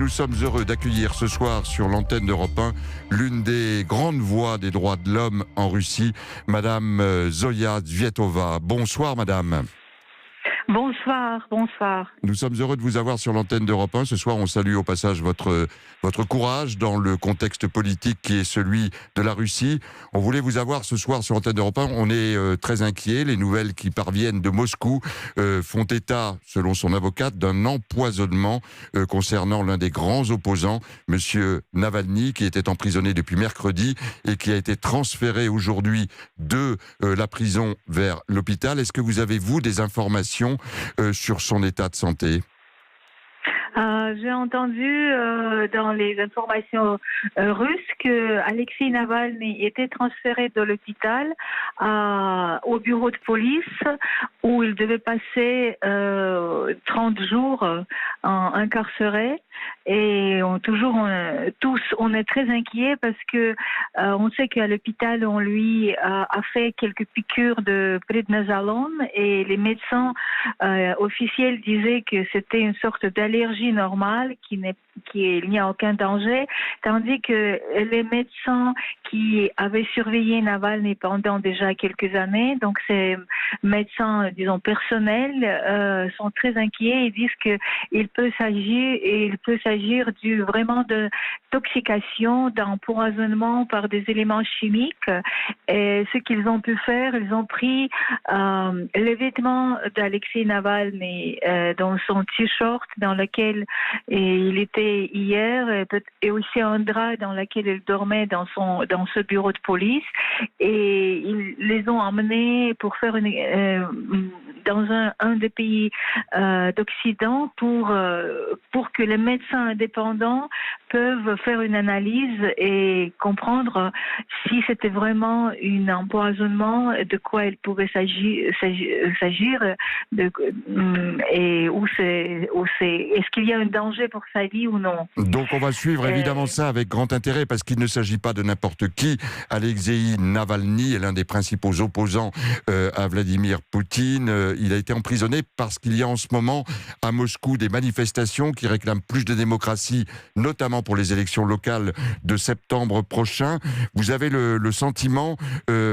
nous sommes heureux d'accueillir ce soir sur l'antenne d'Europe 1 l'une des grandes voix des droits de l'homme en Russie, Madame Zoya Zvietova. Bonsoir Madame. Bonsoir, bonsoir. Nous sommes heureux de vous avoir sur l'antenne d'Europe 1. Ce soir, on salue au passage votre courage dans le contexte politique qui est celui de la Russie. On voulait vous avoir ce soir sur l'antenne d'Europe 1. On est très inquiets. Les nouvelles qui parviennent de Moscou font état, selon son avocate, d'un empoisonnement concernant l'un des grands opposants, Monsieur Navalny, qui était emprisonné depuis mercredi et qui a été transféré aujourd'hui de la prison vers l'hôpital. Est-ce que vous avez, vous, des informations sur son état de santé? J'ai entendu dans les informations russes que Alexei Navalny était transféré de l'hôpital au bureau de police où il devait passer 30 jours incarcéré. Et tous, on est très inquiets parce que on sait qu'à l'hôpital, on lui a fait quelques piqûres de prednisolone et les médecins officiels disaient que c'était une sorte d'allergie normale il n'y a aucun danger, tandis que les médecins qui avaient surveillé Navalny pendant déjà quelques années, donc ces médecins, disons personnels, sont très inquiets et disent que il peut s'agir vraiment de toxication, d'empoisonnement par des éléments chimiques. Et ce qu'ils ont pu faire, ils ont pris les vêtements d'Alexei Navalny dans son t-shirt dans lequel il était hier et aussi un drap dans lequel il dormait dans ce bureau de police et ils les ont emmenés pour faire dans un des pays d'Occident pour que les médecins indépendants peuvent faire une analyse et comprendre si c'était vraiment un empoisonnement, de quoi il pouvait s'agir et est-ce qu'il y a un danger pour sa vie ou non. Donc on va suivre évidemment ça avec grand intérêt parce qu'il ne s'agit pas de n'importe qui. Alexei Navalny est l'un des principaux opposants à Vladimir Poutine. Il a été emprisonné parce qu'il y a en ce moment à Moscou des manifestations qui réclament plus de démocratie, notamment pour les élections locales de septembre prochain. Vous avez le sentiment,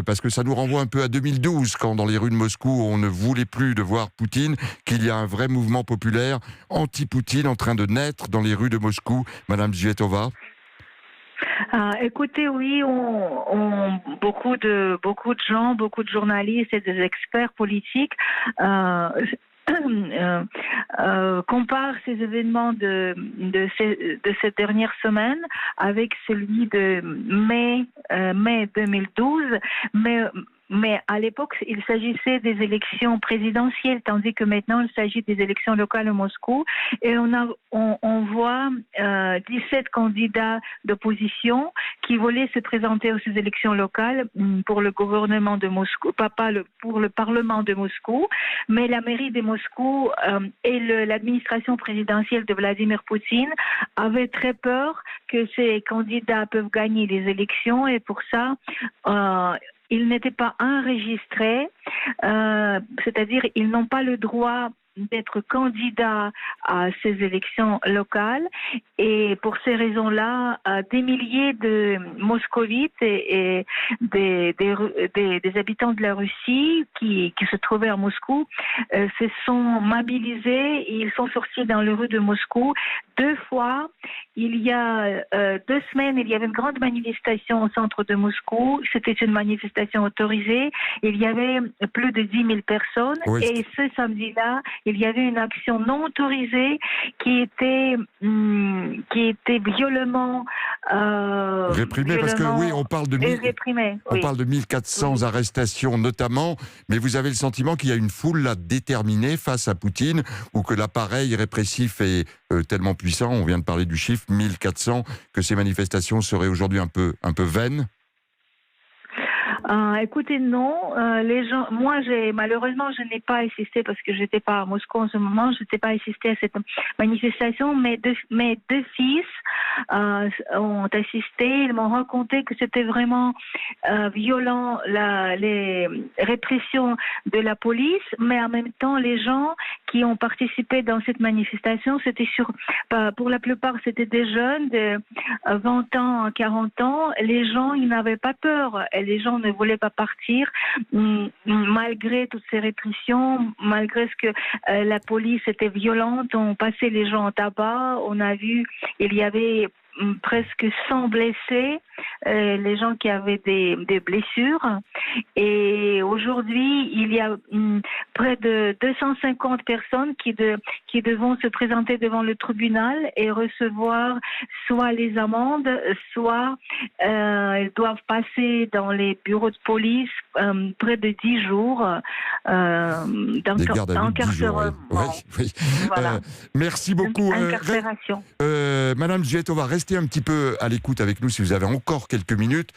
parce que ça nous renvoie un peu à 2012, quand dans les rues de Moscou on ne voulait plus de voir Poutine, qu'il y a un vrai mouvement populaire anti-Poutine en train de naître dans les rues de Moscou, Madame Zvietova? Écoutez, oui, beaucoup de gens, beaucoup de journalistes et des experts politiques compare ces événements de cette dernière semaine avec celui de mai 2012, mais à l'époque, il s'agissait des élections présidentielles, tandis que maintenant, il s'agit des élections locales à Moscou. Et on voit 17 candidats d'opposition qui voulaient se présenter aux élections locales pour le gouvernement de Moscou, pour le Parlement de Moscou. Mais la mairie de Moscou et l'administration présidentielle de Vladimir Poutine avaient très peur que ces candidats peuvent gagner les élections et pour ça, ils n'étaient pas enregistrés, c'est-à-dire ils n'ont pas le droit d'être candidats à ces élections locales et pour ces raisons-là, des milliers de moscovites et des habitants de la Russie qui se trouvaient à Moscou se sont mobilisés et ils sont sortis dans les rues de Moscou 2 fois. Il y a 2 semaines, il y avait une grande manifestation au centre de Moscou. C'était une manifestation autorisée. Il y avait plus de 10 000 personnes. Oui. Et ce samedi-là, il y avait une action non autorisée qui était violemment réprimée, parce que oui, on parle de 1400 arrestations notamment, mais vous avez le sentiment qu'il y a une foule là déterminée face à Poutine, ou que l'appareil répressif est tellement puissant, on vient de parler du chiffre 1400, que ces manifestations seraient aujourd'hui un peu vaines? Écoutez, non. Les gens, moi, malheureusement, je n'ai pas assisté parce que j'étais pas à Moscou en ce moment. Je n'ai pas assisté à cette manifestation. Mes deux fils ont assisté. Ils m'ont raconté que c'était vraiment violent, les répressions de la police, mais en même temps, les gens qui ont participé dans cette manifestation, pour la plupart, c'était des jeunes de 20 ans, 40 ans. Les gens, ils n'avaient pas peur. Et les gens ne voulaient pas partir malgré toutes ces répressions, malgré ce que la police était violente. On passait les gens en tabac. On a vu, il y avait presque 100 blessés, les gens qui avaient des blessures. Et aujourd'hui, il y a près de 250 personnes qui devront se présenter devant le tribunal et recevoir soit les amendes, soit ils doivent passer dans les bureaux de police près de 10 jours d'incarcération. Oui. Voilà. Merci beaucoup. Incarcération. Madame Zuetova, restez un petit peu à l'écoute avec nous si vous avez encore quelques minutes.